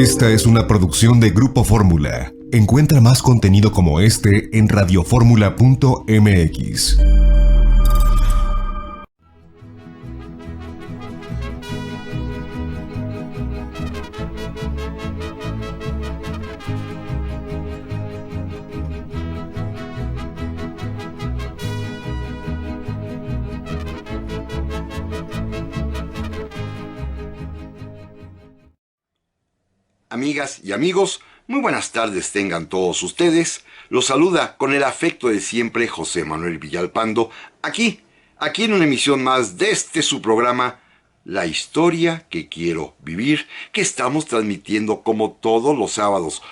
Esta es una producción de Grupo Fórmula. Encuentra más contenido como este en radioformula.mx. Amigas y amigos, muy buenas tardes tengan todos ustedes. Los saluda con el afecto de siempre José Manuel Villalpando, aquí en una emisión más de su programa, La Historia que Quiero Vivir, que estamos transmitiendo como todos los sábados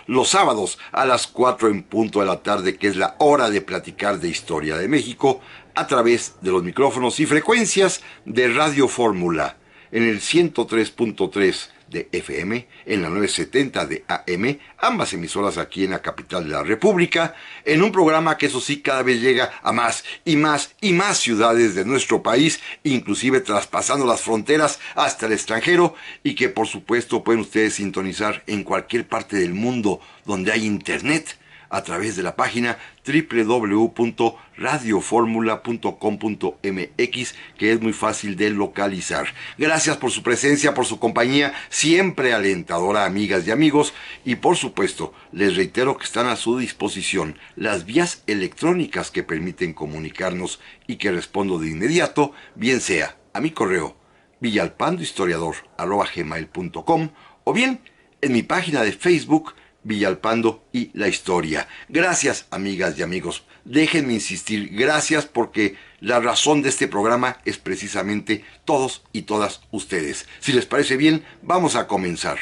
a las 4 en punto de la tarde, que es la hora de platicar de historia de México, a través de los micrófonos y frecuencias de Radio Fórmula, en el 103.3 de FM, en la 970 de AM, ambas emisoras aquí en la capital de la República, en un programa que eso sí cada vez llega a más y más y más ciudades de nuestro país, inclusive traspasando las fronteras hasta el extranjero, y que por supuesto pueden ustedes sintonizar en cualquier parte del mundo donde hay internet, a través de la página www.radioformula.com.mx, que es muy fácil de localizar. Gracias por su presencia, por su compañía, siempre alentadora, amigas y amigos, y por supuesto, les reitero que están a su disposición las vías electrónicas que permiten comunicarnos y que respondo de inmediato, bien sea a mi correo villalpandohistoriador@gmail.com o bien en mi página de Facebook Villalpando y la Historia. Gracias, amigas y amigos. Déjenme insistir, gracias, porque la razón de este programa es precisamente todos y todas ustedes. Si les parece bien, vamos a comenzar.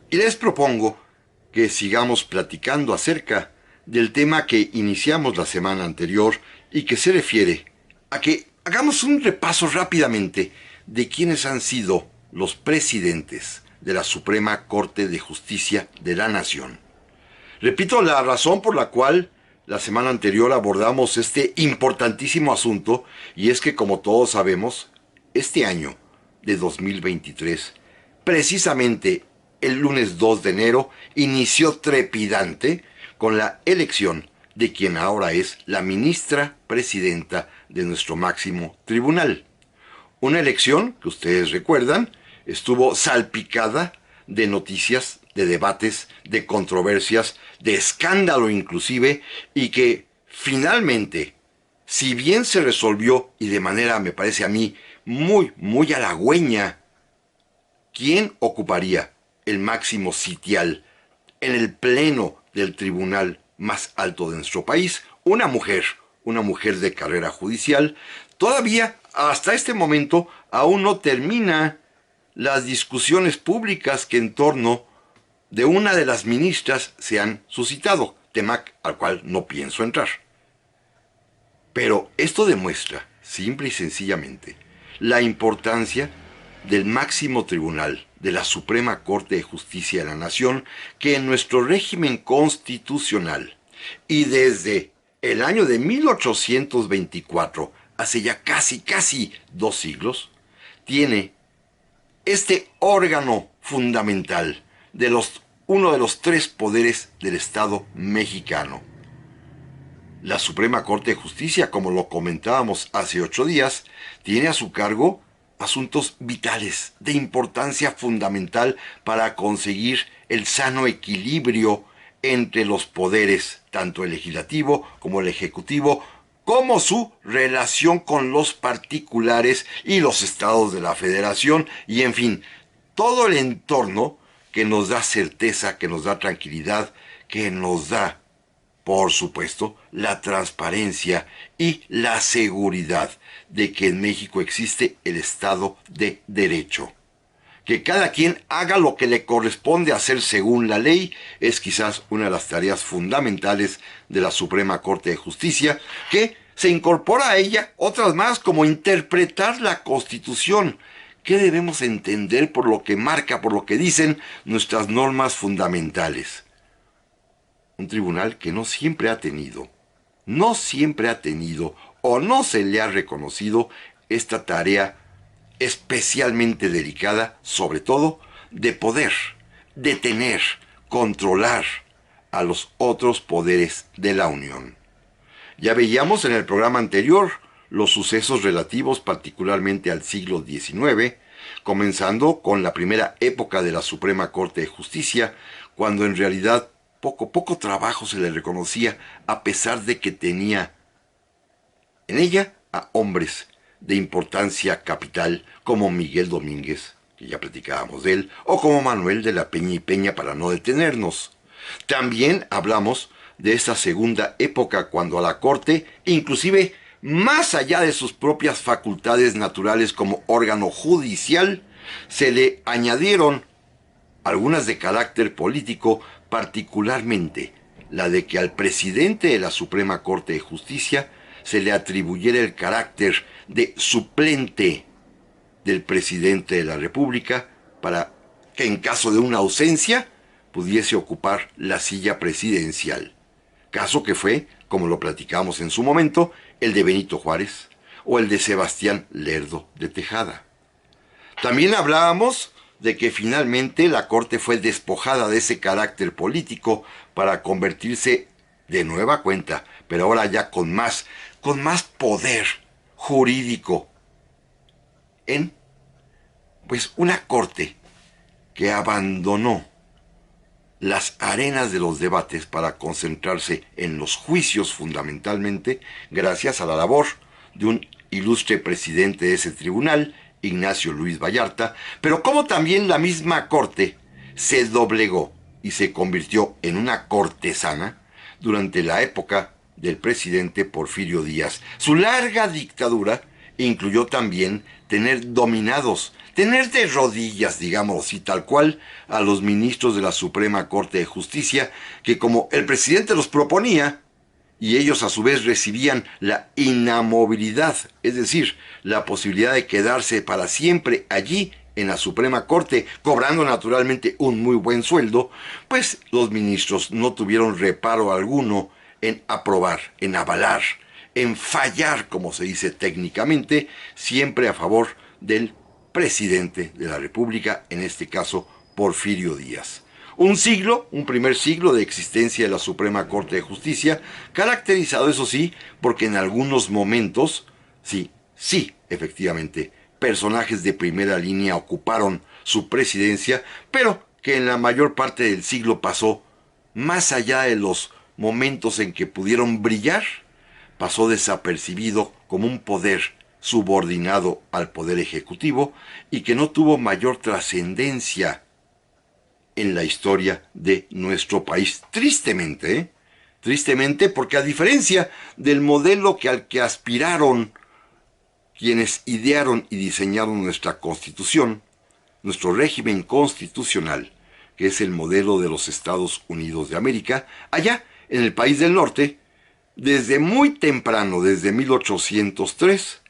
Y les propongo que sigamos platicando acerca del tema que iniciamos la semana anterior y que se refiere a que hagamos un repaso rápidamente de quiénes han sido los presidentes de la Suprema Corte de Justicia de la Nación. Repito, la razón por la cual la semana anterior abordamos este importantísimo asunto, y es que, como todos sabemos, este año de 2023, precisamente el lunes 2 de enero, inició trepidante con la elección de quien ahora es la ministra presidenta de nuestro máximo tribunal. Una elección que ustedes recuerdan estuvo salpicada de noticias, de debates, de controversias, de escándalo inclusive, y que finalmente, si bien se resolvió y de manera, me parece a mí, muy halagüeña, ¿quién ocuparía el máximo sitial en el pleno del tribunal más alto de nuestro país? Una mujer de carrera judicial. Todavía, hasta este momento, aún no termina las discusiones públicas que en torno de una de las ministras se han suscitado, tema al cual no pienso entrar. Pero esto demuestra, simple y sencillamente, la importancia del máximo tribunal, de la Suprema Corte de Justicia de la Nación, que en nuestro régimen constitucional, y desde el año de 1824, hace ya casi 2 siglos, tiene este órgano fundamental de uno de los 3 poderes del Estado mexicano. La Suprema Corte de Justicia, como lo comentábamos hace 8 días, tiene a su cargo asuntos vitales, de importancia fundamental para conseguir el sano equilibrio entre los poderes, tanto el legislativo como el ejecutivo, como su relación con los particulares y los estados de la federación, y en fin, todo el entorno que nos da certeza, que nos da tranquilidad, que nos da, por supuesto, la transparencia y la seguridad de que en México existe el Estado de Derecho. Que cada quien haga lo que le corresponde hacer según la ley es quizás una de las tareas fundamentales de la Suprema Corte de Justicia, que se incorpora a ella otras más, como interpretar la Constitución. ¿Qué debemos entender por lo que marca, por lo que dicen nuestras normas fundamentales? Un tribunal que no siempre ha tenido o no se le ha reconocido esta tarea especialmente delicada, sobre todo de poder detener, controlar a los otros poderes de la Unión. Ya veíamos en el programa anterior los sucesos relativos particularmente al siglo XIX, comenzando con la primera época de la Suprema Corte de Justicia, cuando en realidad poco trabajo se le reconocía, a pesar de que tenía en ella a hombres de importancia capital como Miguel Domínguez, que ya platicábamos de él, o como Manuel de la Peña y Peña, para no detenernos. También hablamos de esta segunda época cuando a la Corte, inclusive más allá de sus propias facultades naturales como órgano judicial, se le añadieron algunas de carácter político, particularmente la de que al presidente de la Suprema Corte de Justicia se le atribuyera el carácter de suplente del presidente de la República para que en caso de una ausencia pudiese ocupar la silla presidencial. Caso que fue, como lo platicamos en su momento, el de Benito Juárez o el de Sebastián Lerdo de Tejada. También hablábamos de que finalmente la Corte fue despojada de ese carácter político para convertirse de nueva cuenta, pero ahora ya con más poder jurídico en, pues, una Corte que abandonó las arenas de los debates para concentrarse en los juicios fundamentalmente, gracias a la labor de un ilustre presidente de ese tribunal, Ignacio Luis Vallarta, pero como también la misma Corte se doblegó y se convirtió en una cortesana durante la época del presidente Porfirio Díaz. Su larga dictadura incluyó también tener de rodillas, digamos así, tal cual, a los ministros de la Suprema Corte de Justicia, que como el presidente los proponía, y ellos a su vez recibían la inamovilidad, es decir, la posibilidad de quedarse para siempre allí en la Suprema Corte, cobrando naturalmente un muy buen sueldo, pues los ministros no tuvieron reparo alguno en aprobar, en avalar, en fallar, como se dice técnicamente, siempre a favor del presidente de la República, en este caso Porfirio Díaz. Un primer siglo de existencia de la Suprema Corte de Justicia, caracterizado, eso sí, porque en algunos momentos, sí, efectivamente, personajes de primera línea ocuparon su presidencia, pero que en la mayor parte del siglo pasó, más allá de los momentos en que pudieron brillar, pasó desapercibido como un poder subordinado al poder ejecutivo y que no tuvo mayor trascendencia en la historia de nuestro país. Tristemente, tristemente, porque a diferencia del modelo al que aspiraron quienes idearon y diseñaron nuestra Constitución, nuestro régimen constitucional, que es el modelo de los Estados Unidos de América, allá en el país del norte, desde muy temprano, desde 1803,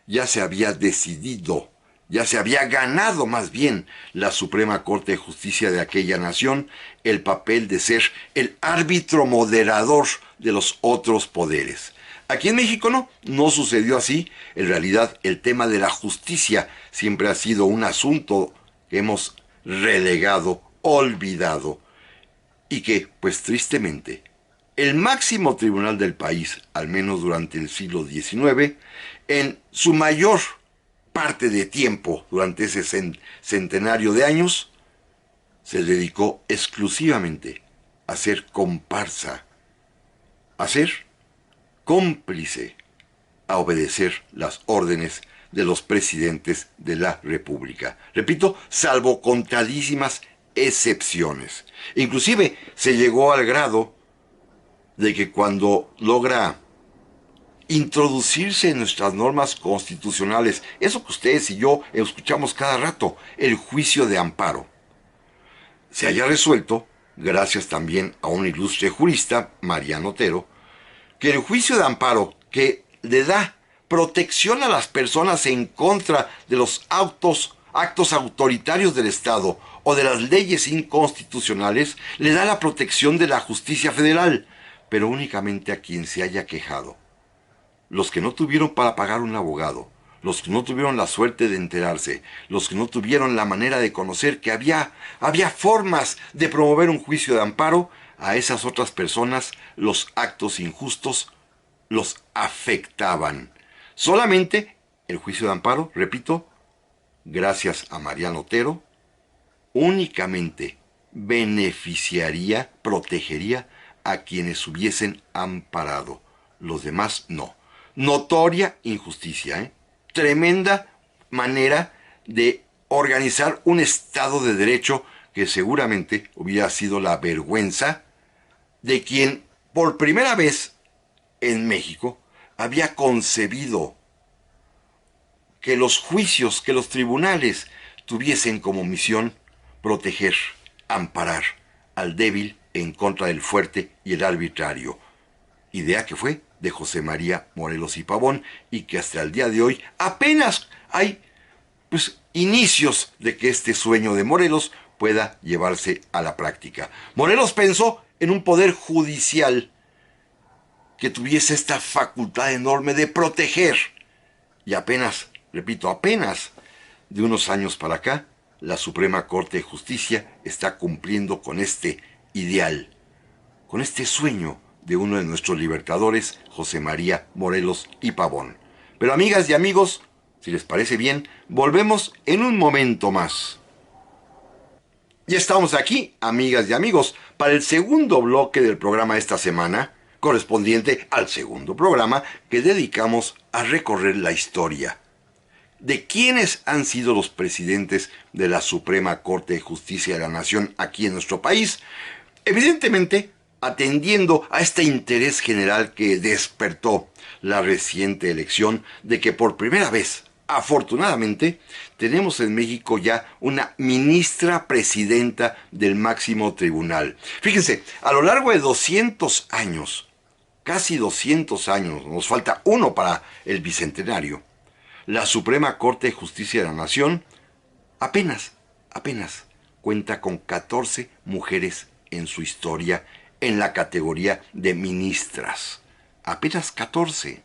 ya se había decidido, ya se había ganado más bien la Suprema Corte de Justicia de aquella nación el papel de ser el árbitro moderador de los otros poderes. Aquí en México no sucedió así. En realidad el tema de la justicia siempre ha sido un asunto que hemos relegado, olvidado, y que, pues tristemente, el máximo tribunal del país, al menos durante el siglo XIX, en su mayor parte de tiempo, durante ese centenario de años, se dedicó exclusivamente a ser comparsa, a ser cómplice, a obedecer las órdenes de los presidentes de la República. Repito, salvo contadísimas excepciones. Inclusive se llegó al grado de que cuando logra introducirse en nuestras normas constitucionales, eso que ustedes y yo escuchamos cada rato, el juicio de amparo, se haya resuelto, gracias también a un ilustre jurista, Mariano Otero, que el juicio de amparo que le da protección a las personas en contra de los actos autoritarios del Estado o de las leyes inconstitucionales, le da la protección de la justicia federal, pero únicamente a quien se haya quejado. Los que no tuvieron para pagar un abogado, los que no tuvieron la suerte de enterarse, los que no tuvieron la manera de conocer que había formas de promover un juicio de amparo, a esas otras personas los actos injustos los afectaban. Solamente el juicio de amparo, repito, gracias a Mariano Otero, únicamente beneficiaría, protegería a quienes hubiesen amparado. Los demás no. Notoria injusticia, ¿eh? Tremenda manera de organizar un Estado de Derecho que seguramente hubiera sido la vergüenza de quien por primera vez en México había concebido que los juicios, que los tribunales tuviesen como misión proteger, amparar al débil en contra del fuerte y el arbitrario. Idea que fue de José María Morelos y Pavón y que hasta el día de hoy apenas hay inicios de que este sueño de Morelos pueda llevarse a la práctica. Morelos pensó en un poder judicial que tuviese esta facultad enorme de proteger. Y apenas, repito, apenas de unos años para acá, la Suprema Corte de Justicia está cumpliendo con este ideal, con este sueño de uno de nuestros libertadores, José María Morelos y Pavón. Pero amigas y amigos, si les parece bien, volvemos en un momento más. Ya estamos aquí, amigas y amigos, para el segundo bloque del programa esta semana, correspondiente al segundo programa que dedicamos a recorrer la historia de quiénes han sido los presidentes de la Suprema Corte de Justicia de la Nación aquí en nuestro país, evidentemente atendiendo a este interés general que despertó la reciente elección de que por primera vez, afortunadamente, tenemos en México ya una ministra presidenta del máximo tribunal. Fíjense, a lo largo de 200 años, casi 200 años, nos falta uno para el bicentenario, la Suprema Corte de Justicia de la Nación apenas cuenta con 14 mujeres en su historia en la categoría de ministras. Apenas 14.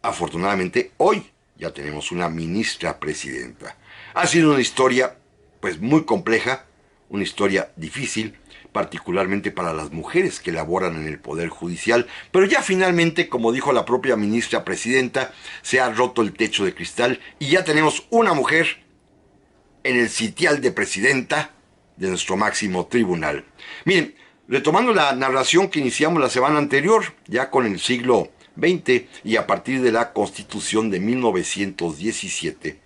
Afortunadamente, hoy ya tenemos una ministra presidenta. Ha sido una historia, muy compleja, una historia difícil, particularmente para las mujeres que laboran en el Poder Judicial, pero ya finalmente, como dijo la propia ministra presidenta, se ha roto el techo de cristal y ya tenemos una mujer en el sitial de presidenta de nuestro máximo tribunal. Miren, retomando la narración que iniciamos la semana anterior, ya con el siglo XX y a partir de la Constitución de 1917,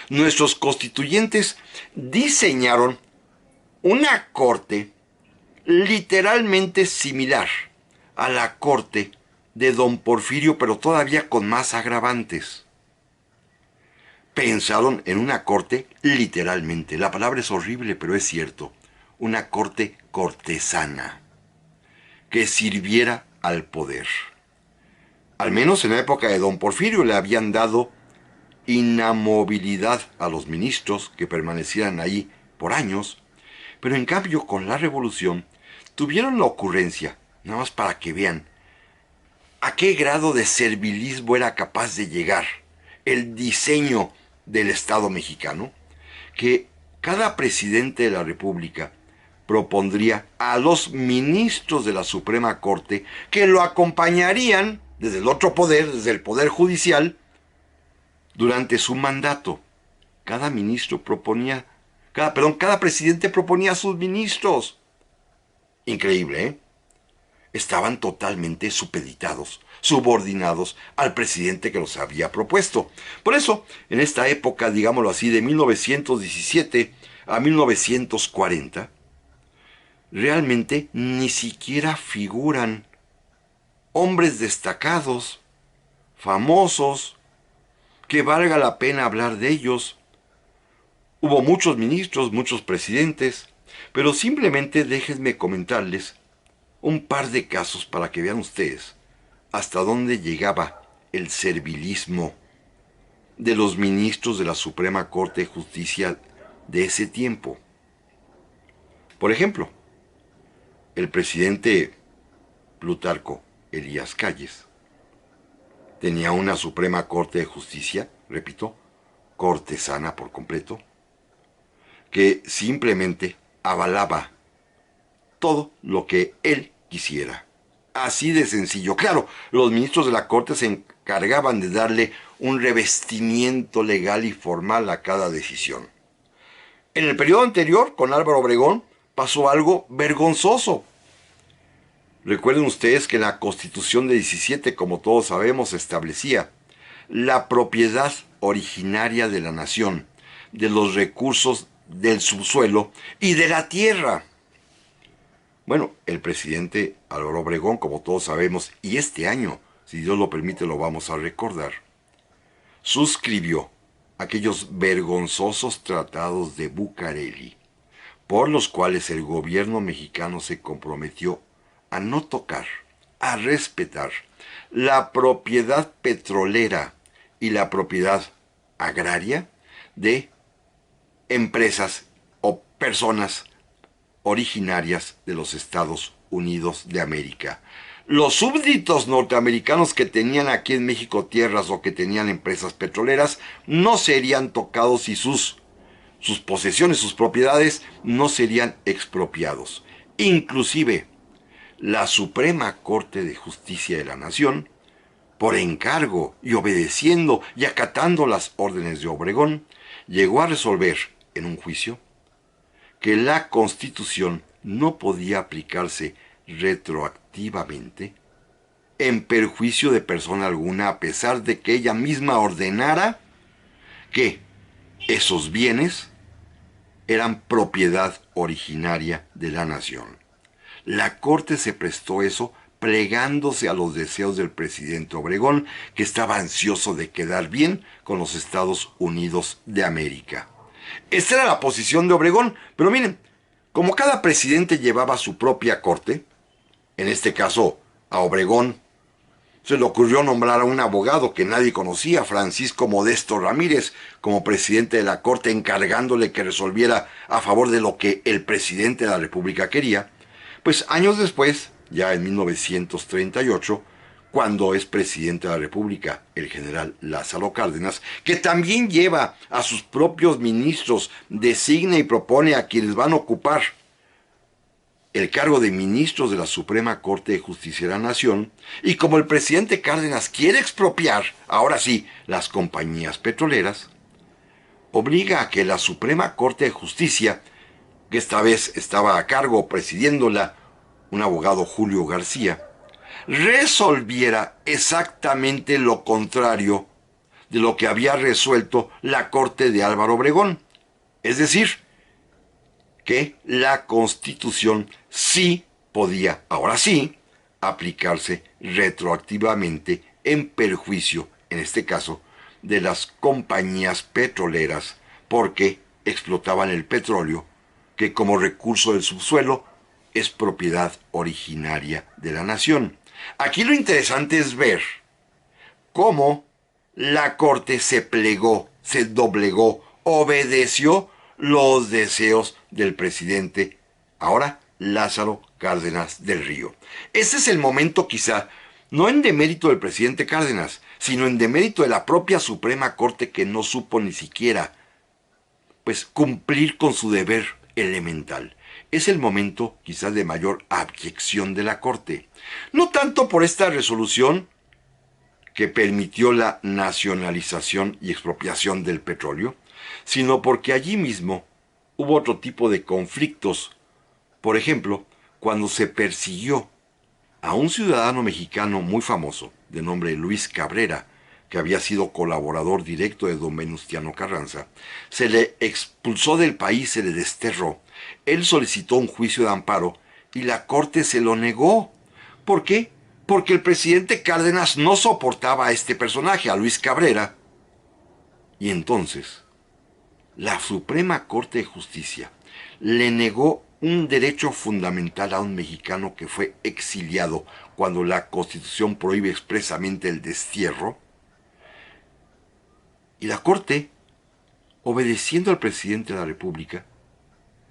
nuestros constituyentes diseñaron una corte literalmente similar a la corte de don Porfirio, pero todavía con más agravantes. Pensaron en una corte literalmente, la palabra es horrible, pero es cierto, una corte cortesana, que sirviera al poder. Al menos en la época de don Porfirio le habían dado inamovilidad a los ministros que permanecieran ahí por años, pero en cambio con la revolución tuvieron la ocurrencia, nada más para que vean a qué grado de servilismo era capaz de llegar el diseño del Estado mexicano, que cada presidente de la República propondría a los ministros de la Suprema Corte que lo acompañarían desde el otro poder, desde el Poder Judicial, durante su mandato. Cada presidente proponía a sus ministros. Increíble, ¿eh? Estaban totalmente supeditados, subordinados al presidente que los había propuesto. Por eso, en esta época, digámoslo así, de 1917 a 1940, realmente ni siquiera figuran hombres destacados, famosos, que valga la pena hablar de ellos. Hubo muchos ministros, muchos presidentes, pero simplemente déjenme comentarles un par de casos para que vean ustedes hasta dónde llegaba el servilismo de los ministros de la Suprema Corte de Justicia de ese tiempo. Por ejemplo, el presidente Plutarco Elías Calles tenía una Suprema Corte de Justicia repito, cortesana por completo, que simplemente avalaba todo lo que él quisiera. Así de sencillo. Claro, los ministros de la Corte se encargaban de darle un revestimiento legal y formal a cada decisión. En el periodo anterior, con Álvaro Obregón, pasó algo vergonzoso. Recuerden ustedes que la Constitución de 17, como todos sabemos, establecía la propiedad originaria de la nación, de los recursos del subsuelo y de la tierra. Bueno, el presidente Álvaro Obregón, como todos sabemos, y este año, si Dios lo permite, lo vamos a recordar, suscribió aquellos vergonzosos tratados de Bucareli, por los cuales el gobierno mexicano se comprometió a no tocar, a respetar la propiedad petrolera y la propiedad agraria de empresas o personas originarias de los Estados Unidos de América. Los súbditos norteamericanos que tenían aquí en México tierras o que tenían empresas petroleras no serían tocados y sus posesiones, sus propiedades no serían expropiados. Inclusive, la Suprema Corte de Justicia de la Nación, por encargo y obedeciendo y acatando las órdenes de Obregón, llegó a resolver en un juicio que la Constitución no podía aplicarse retroactivamente en perjuicio de persona alguna, a pesar de que ella misma ordenara que esos bienes eran propiedad originaria de la nación. La Corte se prestó eso plegándose a los deseos del presidente Obregón, que estaba ansioso de quedar bien con los Estados Unidos de América. Esta era la posición de Obregón, pero miren, como cada presidente llevaba su propia corte, en este caso a Obregón se le ocurrió nombrar a un abogado que nadie conocía, Francisco Modesto Ramírez, como presidente de la Corte, encargándole que resolviera a favor de lo que el presidente de la República quería. Pues años después, ya en 1938, cuando es presidente de la República el general Lázaro Cárdenas, que también lleva a sus propios ministros, designa y propone a quienes van a ocupar el cargo de ministros de la Suprema Corte de Justicia de la Nación, y como el presidente Cárdenas quiere expropiar, ahora sí, las compañías petroleras, obliga a que la Suprema Corte de Justicia, que esta vez estaba a cargo presidiéndola un abogado Julio García, resolviera exactamente lo contrario de lo que había resuelto la Corte de Álvaro Obregón. Es decir, que la Constitución sí podía, ahora sí, aplicarse retroactivamente en perjuicio, en este caso, de las compañías petroleras, porque explotaban el petróleo, que como recurso del subsuelo es propiedad originaria de la nación. Aquí lo interesante es ver cómo la Corte se plegó, se doblegó, obedeció los deseos del presidente, ahora Lázaro Cárdenas del Río. Ese es el momento quizá, no en demérito del presidente Cárdenas, sino en demérito de la propia Suprema Corte, que no supo ni siquiera pues cumplir con su deber elemental. Es el momento quizás de mayor abyección de la Corte. No tanto por esta resolución que permitió la nacionalización y expropiación del petróleo, sino porque allí mismo hubo otro tipo de conflictos. Por ejemplo, cuando se persiguió a un ciudadano mexicano muy famoso, de nombre Luis Cabrera, que había sido colaborador directo de don Venustiano Carranza, se le expulsó del país, se le desterró. Él solicitó un juicio de amparo y la Corte se lo negó. ¿Por qué? Porque el presidente Cárdenas no soportaba a este personaje, a Luis Cabrera. Y entonces, la Suprema Corte de Justicia le negó un derecho fundamental a un mexicano que fue exiliado cuando la Constitución prohíbe expresamente el destierro. Y la Corte, obedeciendo al presidente de la República,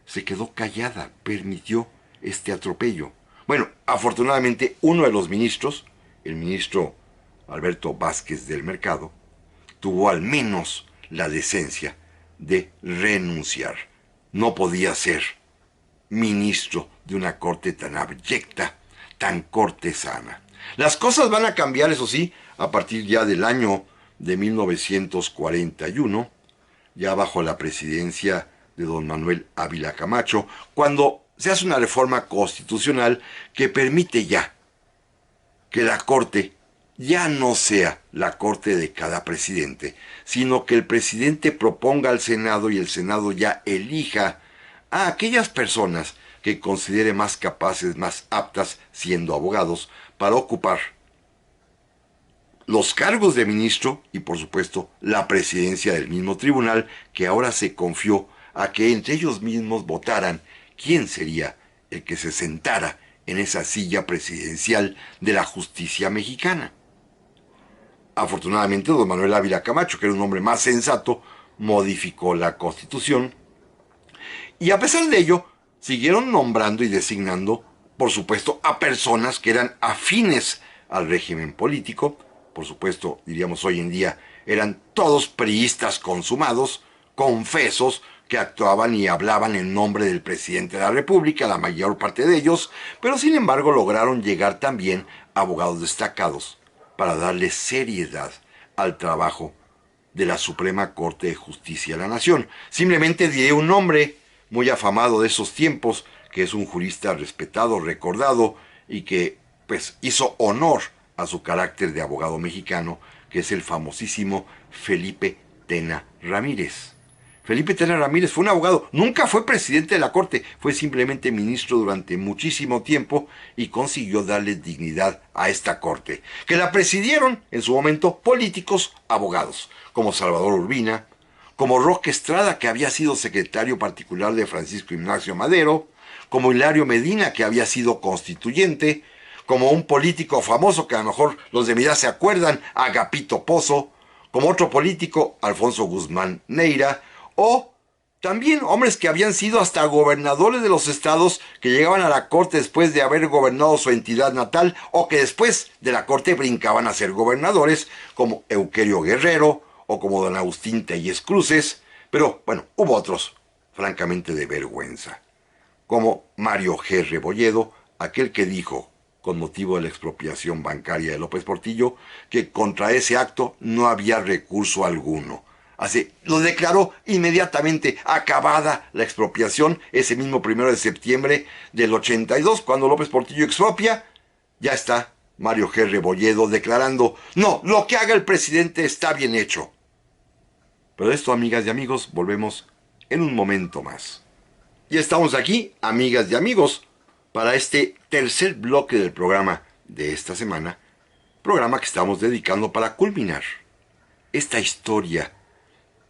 se quedó callada, permitió este atropello. Bueno, afortunadamente uno de los ministros, el ministro Alberto Vázquez del Mercado, tuvo al menos la decencia de renunciar. No podía ser ministro de una corte tan abyecta, tan cortesana. Las cosas van a cambiar, eso sí, a partir ya del año de 1941, ya bajo la presidencia de don Manuel Ávila Camacho, cuando se hace una reforma constitucional que permite ya que la Corte ya no sea la Corte de cada presidente, sino que el presidente proponga al Senado y el Senado ya elija a aquellas personas que considere más capaces, más aptas, siendo abogados, para ocupar los cargos de ministro y, por supuesto, la presidencia del mismo tribunal, que ahora se confió a que entre ellos mismos votaran quién sería el que se sentara en esa silla presidencial de la justicia mexicana. Afortunadamente, don Manuel Ávila Camacho, que era un hombre más sensato, modificó la Constitución y, a pesar de ello, siguieron nombrando y designando, por supuesto, a personas que eran afines al régimen político. Por supuesto, diríamos hoy en día, eran todos priistas consumados, confesos, que actuaban y hablaban en nombre del presidente de la República, la mayor parte de ellos, pero sin embargo lograron llegar también abogados destacados para darle seriedad al trabajo de la Suprema Corte de Justicia de la Nación. Simplemente diré un nombre muy afamado de esos tiempos, que es un jurista respetado, recordado, y que pues hizo honor a su carácter de abogado mexicano, que es el famosísimo Felipe Tena Ramírez. Felipe Tena Ramírez fue un abogado, nunca fue presidente de la Corte, fue simplemente ministro durante muchísimo tiempo y consiguió darle dignidad a esta Corte, que la presidieron en su momento políticos abogados, como Salvador Urbina, como Roque Estrada, que había sido secretario particular de Francisco Ignacio Madero, como Hilario Medina, que había sido constituyente, como un político famoso que a lo mejor los de mi edad se acuerdan, Agapito Pozo, como otro político, Alfonso Guzmán Neira, o también hombres que habían sido hasta gobernadores de los estados, que llegaban a la corte después de haber gobernado su entidad natal, o que después de la corte brincaban a ser gobernadores, como Euquerio Guerrero, o como don Agustín Telles Cruces, pero bueno, hubo otros, francamente de vergüenza, como Mario G. Rebolledo, aquel que dijo, con motivo de la expropiación bancaria de López Portillo, que contra ese acto no había recurso alguno. Así, lo declaró inmediatamente acabada la expropiación, ese mismo 1 de septiembre del 82, cuando López Portillo expropia. Ya está Mario G. Rebolledo declarando, no, lo que haga el presidente está bien hecho. Pero de esto, amigas y amigos, volvemos en un momento más. Y estamos aquí, amigas y amigos, para este tercer bloque del programa de esta semana, programa que estamos dedicando para culminar esta historia,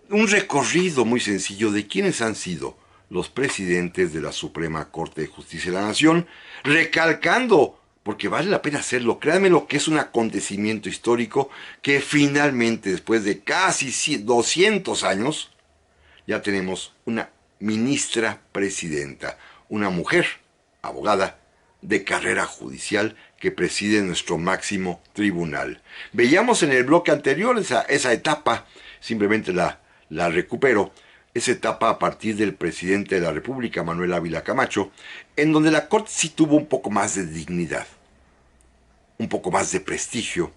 un recorrido muy sencillo de quiénes han sido los presidentes de la Suprema Corte de Justicia de la Nación, recalcando, porque vale la pena hacerlo, créanme lo que es un acontecimiento histórico que finalmente, después de casi 200 años, ya tenemos una ministra presidenta, una mujer, abogada, de carrera judicial, que preside nuestro máximo tribunal. Veíamos en el bloque anterior esa etapa, simplemente la recupero, esa etapa a partir del presidente de la República, Manuel Ávila Camacho, en donde la Corte sí tuvo un poco más de dignidad, un poco más de prestigio,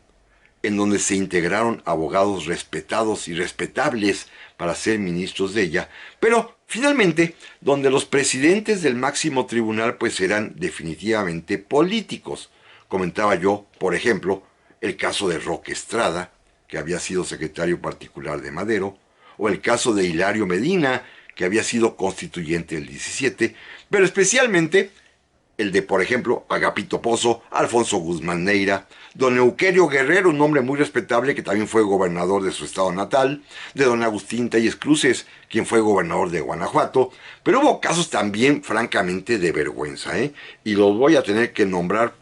en donde se integraron abogados respetados y respetables para ser ministros de ella, pero finalmente donde los presidentes del máximo tribunal pues eran definitivamente políticos. Comentaba yo, por ejemplo, el caso de Roque Estrada, que había sido secretario particular de Madero, o el caso de Hilario Medina, que había sido constituyente del 17, pero especialmente el de, por ejemplo, Agapito Pozo, Alfonso Guzmán Neira, don Euquerio Guerrero, un hombre muy respetable que también fue gobernador de su estado natal, de don Agustín Telles Cruces, quien fue gobernador de Guanajuato, pero hubo casos también francamente de vergüenza, y los voy a tener que nombrar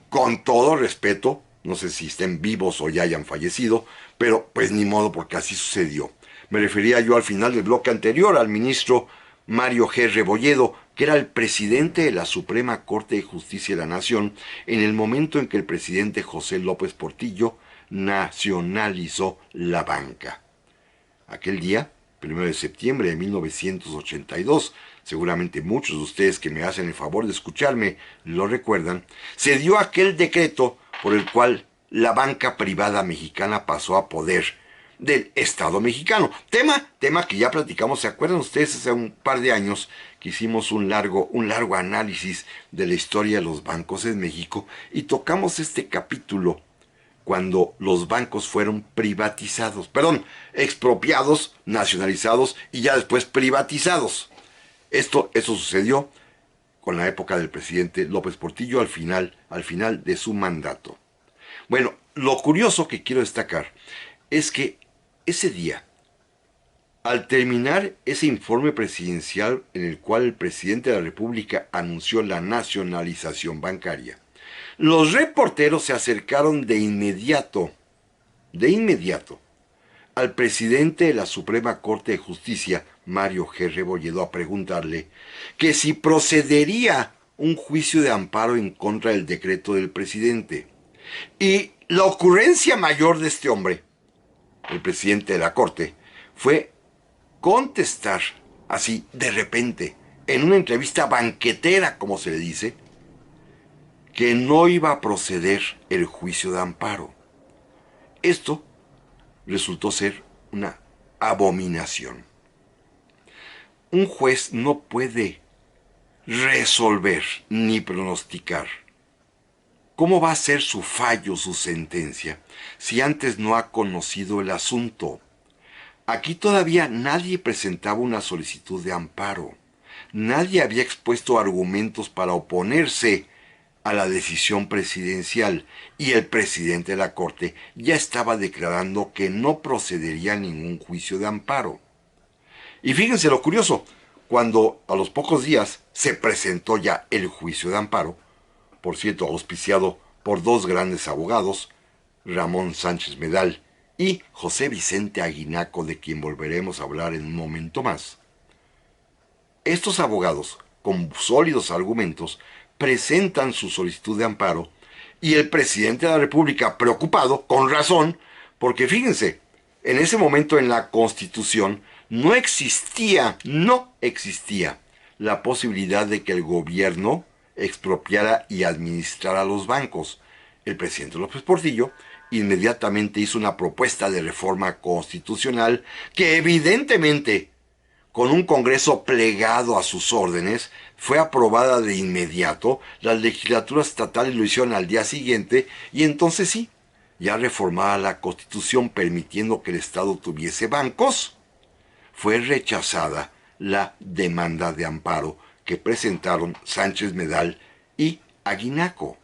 con todo respeto, no sé si estén vivos o ya hayan fallecido, pero pues ni modo porque así sucedió. Me refería yo al final del bloque anterior al ministro Mario G. Rebolledo, que era el presidente de la Suprema Corte de Justicia de la Nación en el momento en que el presidente José López Portillo nacionalizó la banca. Aquel día, 1 de septiembre de 1982, seguramente muchos de ustedes que me hacen el favor de escucharme lo recuerdan, se dio aquel decreto por el cual la banca privada mexicana pasó a poder del Estado mexicano. Tema que ya platicamos, ¿se acuerdan ustedes? Hace un par de años que hicimos un largo análisis de la historia de los bancos en México y tocamos este capítulo cuando los bancos fueron privatizados, expropiados, nacionalizados y ya después privatizados. Eso sucedió con la época del presidente López Portillo al final de su mandato. Bueno, lo curioso que quiero destacar es que ese día, al terminar ese informe presidencial en el cual el presidente de la República anunció la nacionalización bancaria, los reporteros se acercaron de inmediato, al presidente de la Suprema Corte de Justicia, Mario G. Rebolledo, a preguntarle que si procedería un juicio de amparo en contra del decreto del presidente. Y la ocurrencia mayor de este hombre, el presidente de la Corte, fue contestar así de repente, en una entrevista banquetera, como se le dice, que no iba a proceder el juicio de amparo. Esto resultó ser una abominación. Un juez no puede resolver ni pronosticar cómo va a ser su fallo, su sentencia, si antes no ha conocido el asunto. Aquí todavía nadie presentaba una solicitud de amparo. Nadie había expuesto argumentos para oponerse a la decisión presidencial y el presidente de la Corte ya estaba declarando que no procedería a ningún juicio de amparo. Y fíjense lo curioso, cuando a los pocos días se presentó ya el juicio de amparo, por cierto auspiciado por dos grandes abogados, Ramón Sánchez Medal y José Vicente Aguinaco, de quien volveremos a hablar en un momento más. Estos abogados, con sólidos argumentos, presentan su solicitud de amparo y el presidente de la República, preocupado, con razón, porque fíjense, en ese momento en la Constitución no existía la posibilidad de que el gobierno expropiara y administrara los bancos. El presidente López Portillo inmediatamente hizo una propuesta de reforma constitucional que evidentemente, con un Congreso plegado a sus órdenes, fue aprobada de inmediato. Las legislaturas estatales lo hicieron al día siguiente y entonces sí, ya reformada la Constitución permitiendo que el Estado tuviese bancos, fue rechazada la demanda de amparo que presentaron Sánchez Medal y Aguinaco.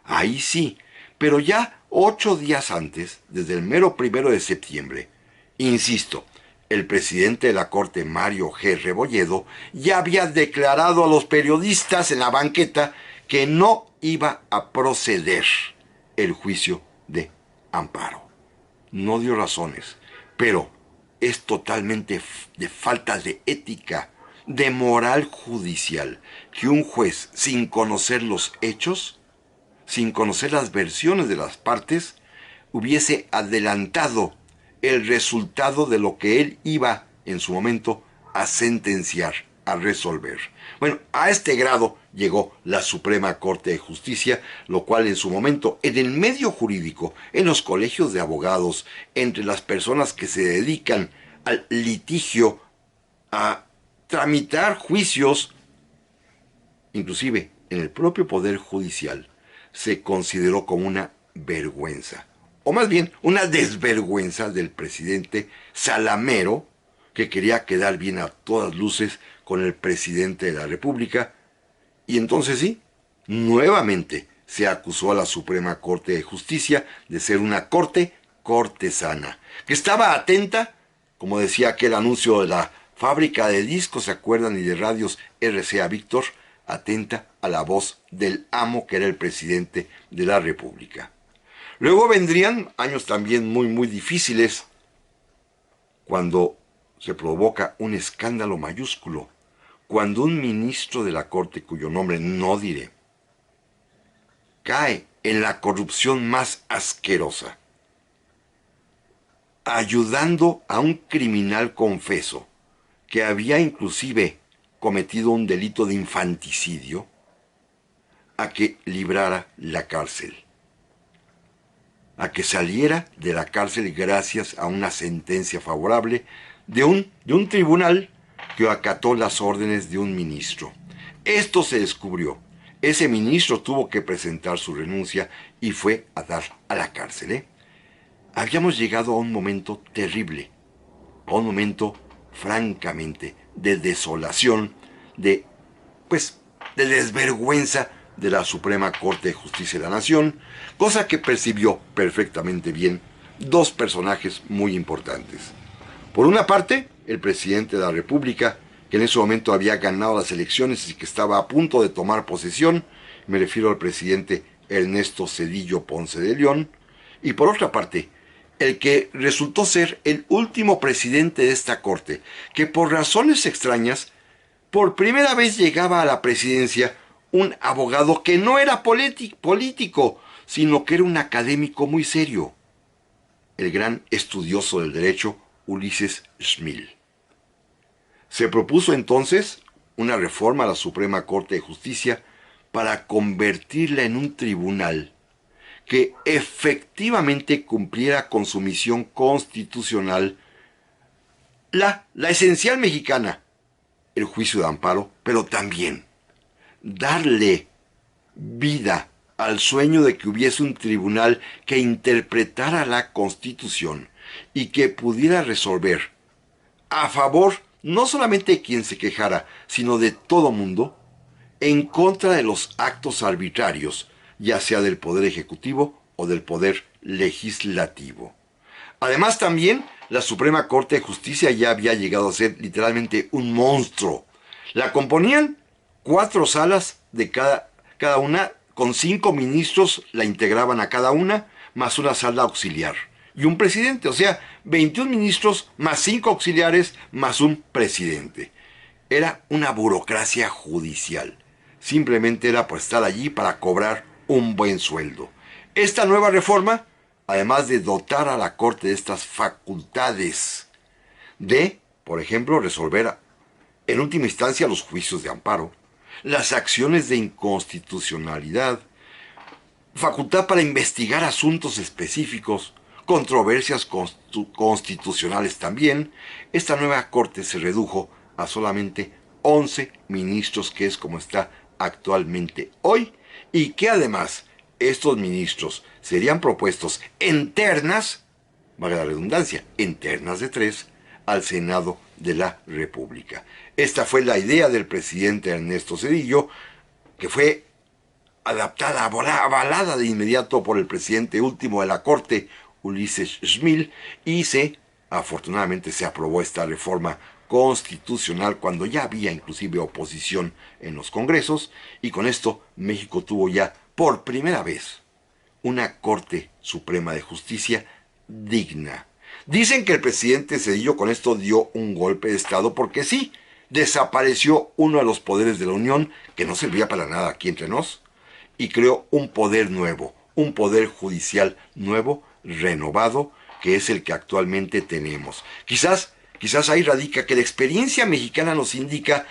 Ahí sí, pero ya 8 días antes, desde el mero 1 de septiembre, insisto, el presidente de la Corte, Mario G. Rebolledo, ya había declarado a los periodistas en la banqueta que no iba a proceder el juicio de amparo. No dio razones, pero es totalmente de falta de ética, de moral judicial, que un juez, sin conocer los hechos, sin conocer las versiones de las partes, hubiese adelantado el resultado de lo que él iba en su momento a sentenciar, a resolver. Bueno, a este grado llegó la Suprema Corte de Justicia, lo cual en su momento, en el medio jurídico, en los colegios de abogados, entre las personas que se dedican al litigio, a tramitar juicios, inclusive en el propio Poder Judicial, se consideró como una vergüenza, o más bien una desvergüenza del presidente Salamero, que quería quedar bien a todas luces con el presidente de la República, y entonces sí, nuevamente se acusó a la Suprema Corte de Justicia de ser una corte cortesana, que estaba atenta, como decía aquel anuncio de la fábrica de discos, ¿se acuerdan? Y de radios RCA Víctor, atenta a la voz del amo que era el presidente de la República. Luego vendrían años también muy difíciles, cuando se provoca un escándalo mayúsculo, cuando un ministro de la Corte, cuyo nombre no diré, cae en la corrupción más asquerosa, ayudando a un criminal confeso que había inclusive cometido un delito de infanticidio a que librara la cárcel, a que saliera de la cárcel gracias a una sentencia favorable de un tribunal que acató las órdenes de un ministro. Esto se descubrió. Ese ministro tuvo que presentar su renuncia y fue a dar a la cárcel. Habíamos llegado a un momento terrible, a un momento francamente de desolación, de desvergüenza de la Suprema Corte de Justicia de la Nación, cosa que percibió perfectamente bien dos personajes muy importantes. Por una parte, el presidente de la República, que en ese momento había ganado las elecciones y que estaba a punto de tomar posesión, me refiero al presidente Ernesto Zedillo Ponce de León, y por otra parte, el que resultó ser el último presidente de esta corte, que por razones extrañas, por primera vez llegaba a la presidencia un abogado que no era político, sino que era un académico muy serio, el gran estudioso del derecho Ulises Schmil. Se propuso entonces una reforma a la Suprema Corte de Justicia para convertirla en un tribunal que efectivamente cumpliera con su misión constitucional, la esencial mexicana, el juicio de amparo, pero también darle vida al sueño de que hubiese un tribunal que interpretara la Constitución y que pudiera resolver a favor no solamente de quien se quejara, sino de todo mundo, en contra de los actos arbitrarios, ya sea del Poder Ejecutivo o del Poder Legislativo. Además también, la Suprema Corte de Justicia ya había llegado a ser literalmente un monstruo. La componían 4 salas de cada una, con 5 ministros la integraban a cada una, más una sala auxiliar. Y un presidente, o sea, 21 ministros más 5 auxiliares más un presidente. Era una burocracia judicial. Simplemente era por estar allí para cobrar un buen sueldo. Esta nueva reforma, además de dotar a la Corte de estas facultades de, por ejemplo, resolver en última instancia los juicios de amparo, las acciones de inconstitucionalidad, facultad para investigar asuntos específicos, controversias constitucionales también, esta nueva Corte se redujo a solamente 11 ministros, que es como está actualmente hoy, y que además estos ministros serían propuestos en ternas, valga la redundancia, en ternas de 3, al Senado de la República. Esta fue la idea del presidente Ernesto Zedillo, que fue adaptada, avalada de inmediato por el presidente último de la Corte, Ulises Schmil, y afortunadamente se aprobó esta reforma constitucional cuando ya había inclusive oposición en los congresos, y con esto México tuvo ya por primera vez una Corte Suprema de Justicia digna. Dicen que el presidente Zedillo con esto dio un golpe de Estado porque sí, desapareció uno de los poderes de la Unión que no servía para nada aquí entre nos y creó un poder nuevo, un poder judicial nuevo, renovado, que es el que actualmente tenemos. Quizás ahí radica que la experiencia mexicana nos indica,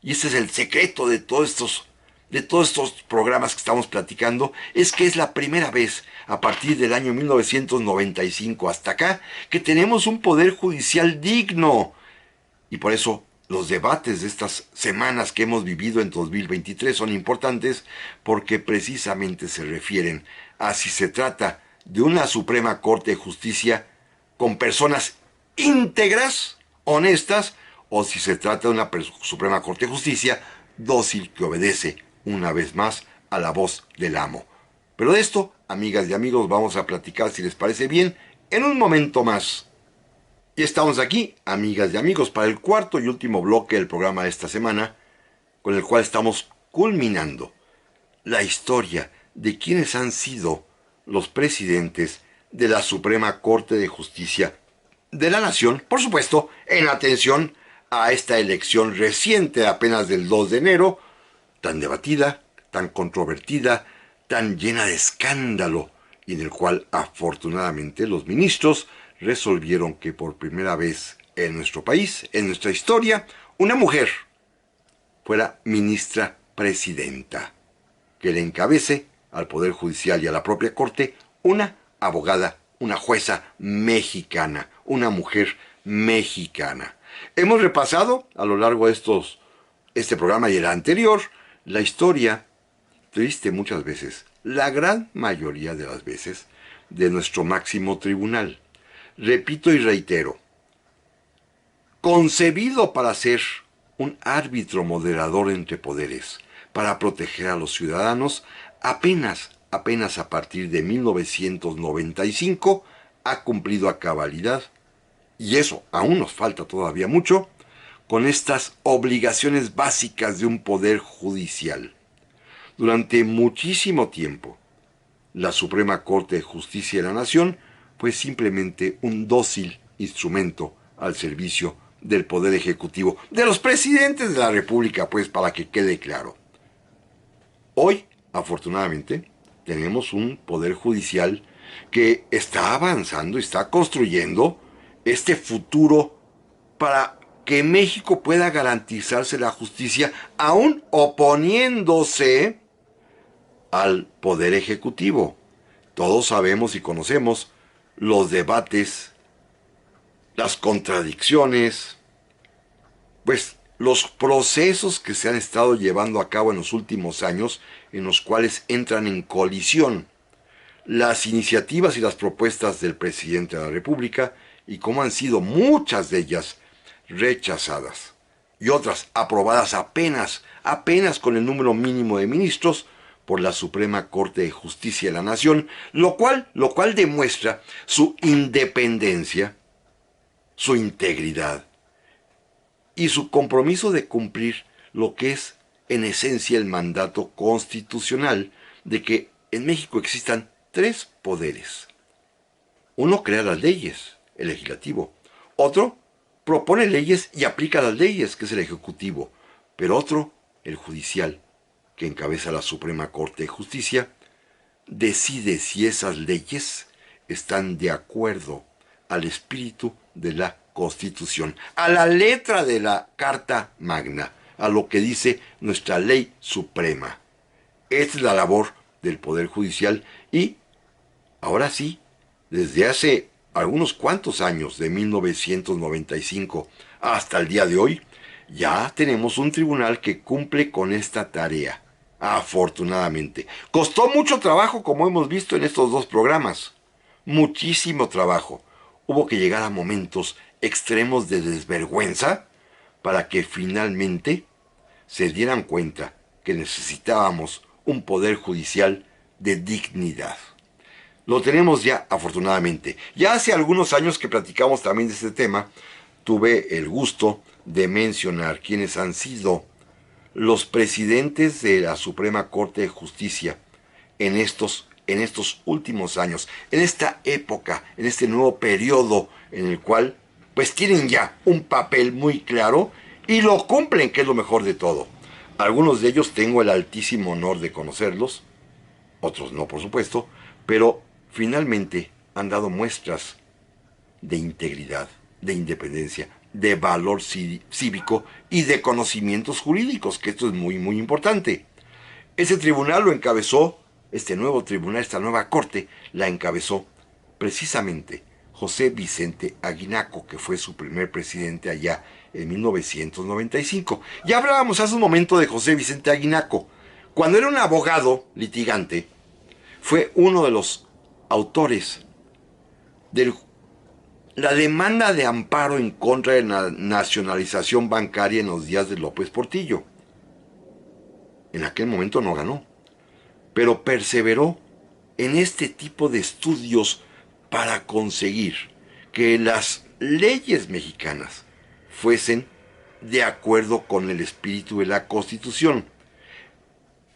y ese es el secreto de todos estos programas que estamos platicando, es que es la primera vez a partir del año 1995 hasta acá que tenemos un poder judicial digno. Y por eso los debates de estas semanas que hemos vivido en 2023 son importantes, porque precisamente se refieren a si se trata de una Suprema Corte de Justicia con personas íntegras, honestas, o si se trata de una Suprema Corte de Justicia dócil que obedece una vez más a la voz del amo. Pero de esto, amigas y amigos, vamos a platicar, si les parece bien, en un momento más. Y estamos aquí, amigas y amigos, para el cuarto y último bloque del programa de esta semana, con el cual estamos culminando la historia de quienes han sido los presidentes de la Suprema Corte de Justicia de la Nación, por supuesto, en atención a esta elección reciente, apenas del 2 de enero, tan debatida, tan controvertida, tan llena de escándalo, y en el cual afortunadamente los ministros resolvieron que por primera vez en nuestro país, en nuestra historia, una mujer fuera ministra presidenta, que le encabece al Poder Judicial y a la propia Corte una abogada, una jueza mexicana, una mujer mexicana. Hemos repasado a lo largo de este programa y el anterior la historia, triste muchas veces, la gran mayoría de las veces, de nuestro máximo tribunal. Repito y reitero, concebido para ser un árbitro moderador entre poderes, para proteger a los ciudadanos, apenas a partir de 1995 ha cumplido a cabalidad, y eso aún nos falta todavía mucho, con estas obligaciones básicas de un poder judicial. Durante muchísimo tiempo, la Suprema Corte de Justicia de la Nación fue simplemente un dócil instrumento al servicio del Poder Ejecutivo, de los presidentes de la República, pues, para que quede claro. Hoy, afortunadamente, tenemos un Poder Judicial que está avanzando, está construyendo este futuro para que México pueda garantizarse la justicia, aún oponiéndose al Poder Ejecutivo. Todos sabemos y conocemos los debates, las contradicciones, pues los procesos que se han estado llevando a cabo en los últimos años, en los cuales entran en colisión las iniciativas y las propuestas del presidente de la República, y cómo han sido muchas de ellas rechazadas y otras aprobadas apenas con el número mínimo de ministros por la Suprema Corte de Justicia de la Nación, lo cual demuestra su independencia, su integridad y su compromiso de cumplir lo que es en esencia el mandato constitucional de que en México existan tres poderes. Uno crea las leyes, el legislativo. Otro propone leyes y aplica las leyes, que es el ejecutivo. Pero otro, el judicial, que encabeza la Suprema Corte de Justicia, decide si esas leyes están de acuerdo al espíritu de la Constitución, a la letra de la Carta Magna, a lo que dice nuestra ley suprema. Esta es la labor del Poder Judicial y, ahora sí, desde hace algunos cuantos años, de 1995 hasta el día de hoy, ya tenemos un tribunal que cumple con esta tarea. Afortunadamente. Costó mucho trabajo, como hemos visto en estos dos programas. Muchísimo trabajo. Hubo que llegar a momentos extremos de desvergüenza para que finalmente se dieran cuenta que necesitábamos un poder judicial de dignidad. Lo tenemos ya, afortunadamente. Ya hace algunos años que platicamos también de este tema, tuve el gusto de mencionar quiénes han sido los presidentes de la Suprema Corte de Justicia en estos últimos años, en esta época, en este nuevo periodo en el cual pues tienen ya un papel muy claro y lo cumplen, que es lo mejor de todo. Algunos de ellos tengo el altísimo honor de conocerlos, otros no, por supuesto, pero finalmente han dado muestras de integridad, de independencia, de valor cívico y de conocimientos jurídicos, que esto es muy, muy importante. Ese tribunal lo encabezó, este nuevo tribunal, esta nueva corte, la encabezó precisamente José Vicente Aguinaco, que fue su primer presidente allá en 1995. Ya hablábamos hace un momento de José Vicente Aguinaco. Cuando era un abogado litigante, fue uno de los autores de la demanda de amparo en contra de la nacionalización bancaria en los días de López Portillo. En aquel momento no ganó, pero perseveró en este tipo de estudios para conseguir que las leyes mexicanas fuesen de acuerdo con el espíritu de la Constitución.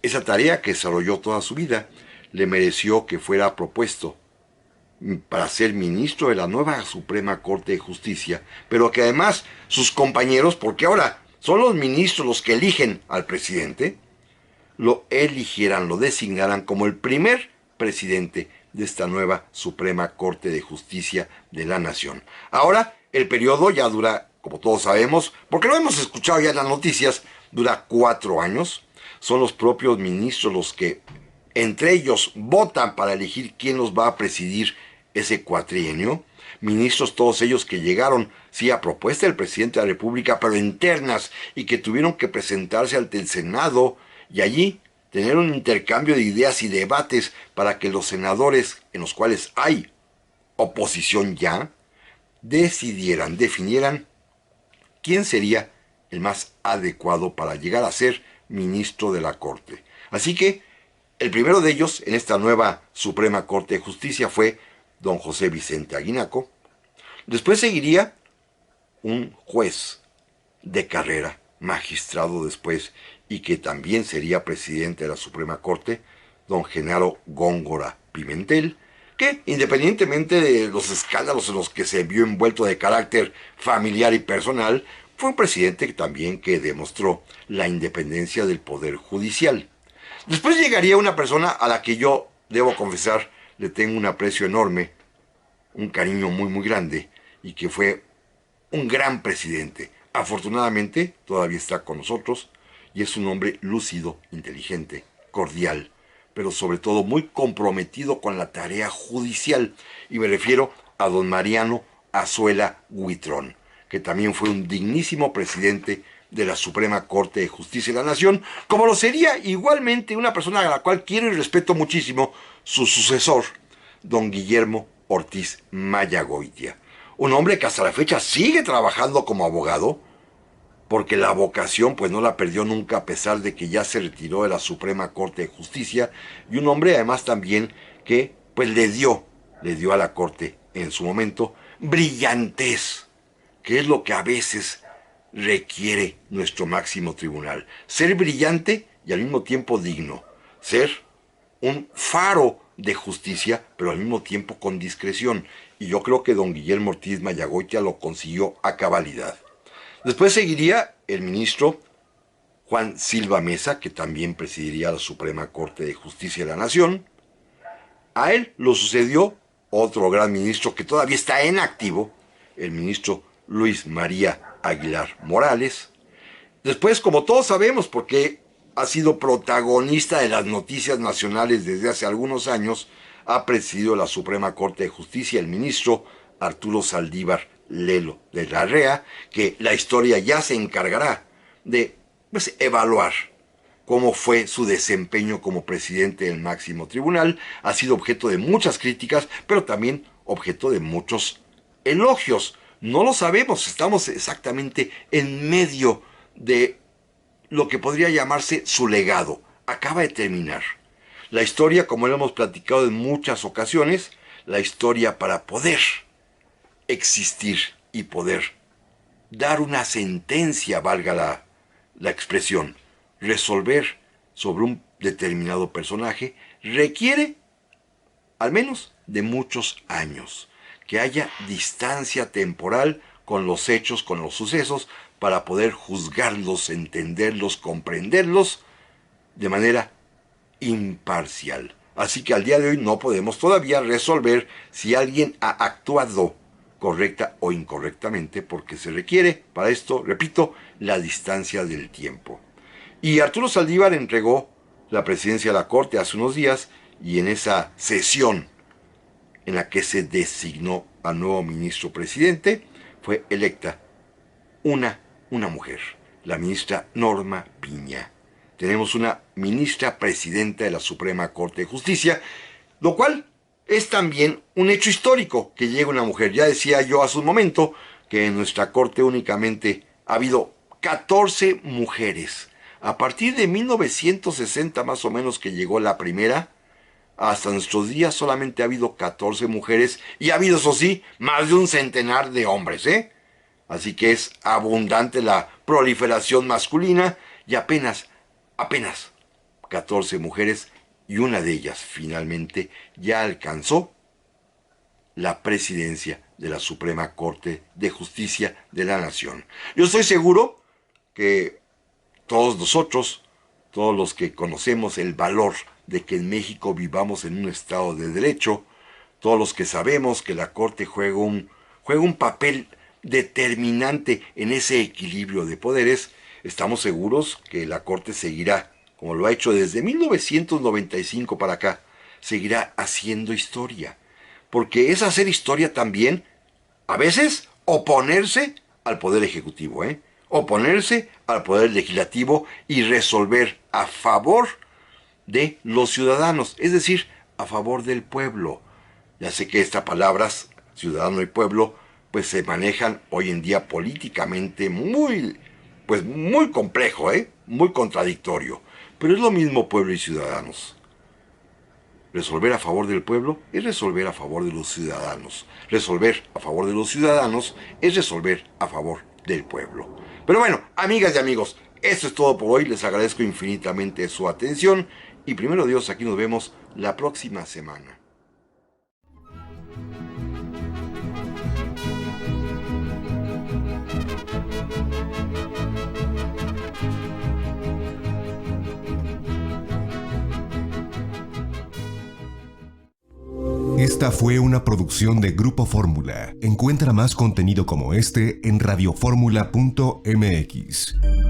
Esa tarea, que desarrolló toda su vida, le mereció que fuera propuesto para ser ministro de la nueva Suprema Corte de Justicia, pero que además sus compañeros, porque ahora son los ministros los que eligen al presidente, lo eligieran, lo designaran como el primer presidente de esta nueva Suprema Corte de Justicia de la Nación. Ahora, el periodo ya dura, como todos sabemos, porque lo hemos escuchado ya en las noticias, dura 4 años. Son los propios ministros los que, entre ellos, votan para elegir quién los va a presidir ese cuatrienio. Ministros todos ellos que llegaron, sí, a propuesta del presidente de la República, pero internas, y que tuvieron que presentarse ante el Senado y allí tener un intercambio de ideas y debates para que los senadores, en los cuales hay oposición ya, definieran quién sería el más adecuado para llegar a ser ministro de la Corte. Así que el primero de ellos en esta nueva Suprema Corte de Justicia fue don José Vicente Aguinaco. Después seguiría un juez de carrera, magistrado después, y que también sería presidente de la Suprema Corte, don Genaro Góngora Pimentel, que independientemente de los escándalos en los que se vio envuelto de carácter familiar y personal, fue un presidente también que demostró la independencia del Poder Judicial. Después llegaría una persona a la que yo, debo confesar, le tengo un aprecio enorme, un cariño muy muy grande, y que fue un gran presidente. Afortunadamente todavía está con nosotros y es un hombre lúcido, inteligente, cordial, pero sobre todo muy comprometido con la tarea judicial, y me refiero a don Mariano Azuela Huitrón, que también fue un dignísimo presidente de la Suprema Corte de Justicia de la Nación, como lo sería igualmente una persona a la cual quiero y respeto muchísimo, su sucesor, don Guillermo Ortiz Mayagoitia. Un hombre que hasta la fecha sigue trabajando como abogado, porque la vocación pues no la perdió nunca a pesar de que ya se retiró de la Suprema Corte de Justicia, y un hombre además también que pues le dio a la Corte en su momento brillantez, que es lo que a veces requiere nuestro máximo tribunal. Ser brillante y al mismo tiempo digno. Ser un faro de justicia, pero al mismo tiempo con discreción. Y yo creo que don Guillermo Ortiz Mayagoitia lo consiguió a cabalidad. Después seguiría el ministro Juan Silva Mesa, que también presidiría la Suprema Corte de Justicia de la Nación. A él lo sucedió otro gran ministro que todavía está en activo, el ministro Luis María Aguilar Morales. Después, como todos sabemos, porque ha sido protagonista de las noticias nacionales desde hace algunos años, ha presidido la Suprema Corte de Justicia el ministro Arturo Saldívar Lelo de la Rea, que la historia ya se encargará de evaluar cómo fue su desempeño como presidente del máximo tribunal. Ha sido objeto de muchas críticas, pero también objeto de muchos elogios. No lo sabemos, estamos exactamente en medio de lo que podría llamarse su legado. Acaba de terminar. La historia, como lo hemos platicado en muchas ocasiones, la historia para poder existir y poder dar una sentencia, valga la expresión, resolver sobre un determinado personaje, requiere al menos de muchos años, que haya distancia temporal con los hechos, con los sucesos, para poder juzgarlos, entenderlos, comprenderlos de manera imparcial. Así que al día de hoy no podemos todavía resolver si alguien ha actuado correcta o incorrectamente, porque se requiere para esto, repito, la distancia del tiempo. Y Arturo Saldívar entregó la presidencia de la Corte hace unos días, y en esa sesión en la que se designó al nuevo ministro presidente, fue electa una mujer, la ministra Norma Piña. Tenemos una ministra presidenta de la Suprema Corte de Justicia, lo cual es también un hecho histórico que llegue una mujer. Ya decía yo hace un momento que en nuestra Corte únicamente ha habido 14 mujeres. A partir de 1960 más o menos, que llegó la primera, hasta nuestros días solamente ha habido 14 mujeres, y ha habido, eso sí, más de un centenar de hombres, ¿eh? Así que es abundante la proliferación masculina, y apenas 14 mujeres, y una de ellas finalmente ya alcanzó la presidencia de la Suprema Corte de Justicia de la Nación. Yo estoy seguro que todos nosotros todos los que conocemos el valor de que en México vivamos en un Estado de Derecho, todos los que sabemos que la Corte juega un papel determinante en ese equilibrio de poderes, estamos seguros que la Corte seguirá, como lo ha hecho desde 1995 para acá, seguirá haciendo historia. Porque es hacer historia también, a veces, oponerse al Poder Ejecutivo, oponerse al Poder Legislativo y resolver a favor de los ciudadanos, es decir, a favor del pueblo. Ya sé que estas palabras, ciudadano y pueblo, pues se manejan hoy en día políticamente muy complejo, muy contradictorio. Pero es lo mismo pueblo y ciudadanos. Resolver a favor del pueblo es resolver a favor de los ciudadanos. Resolver a favor de los ciudadanos es resolver a favor del pueblo. Pero bueno, amigas y amigos, esto es todo por hoy. Les agradezco infinitamente su atención y primero Dios, aquí nos vemos la próxima semana. Esta fue una producción de Grupo Fórmula. Encuentra más contenido como este en radioformula.mx.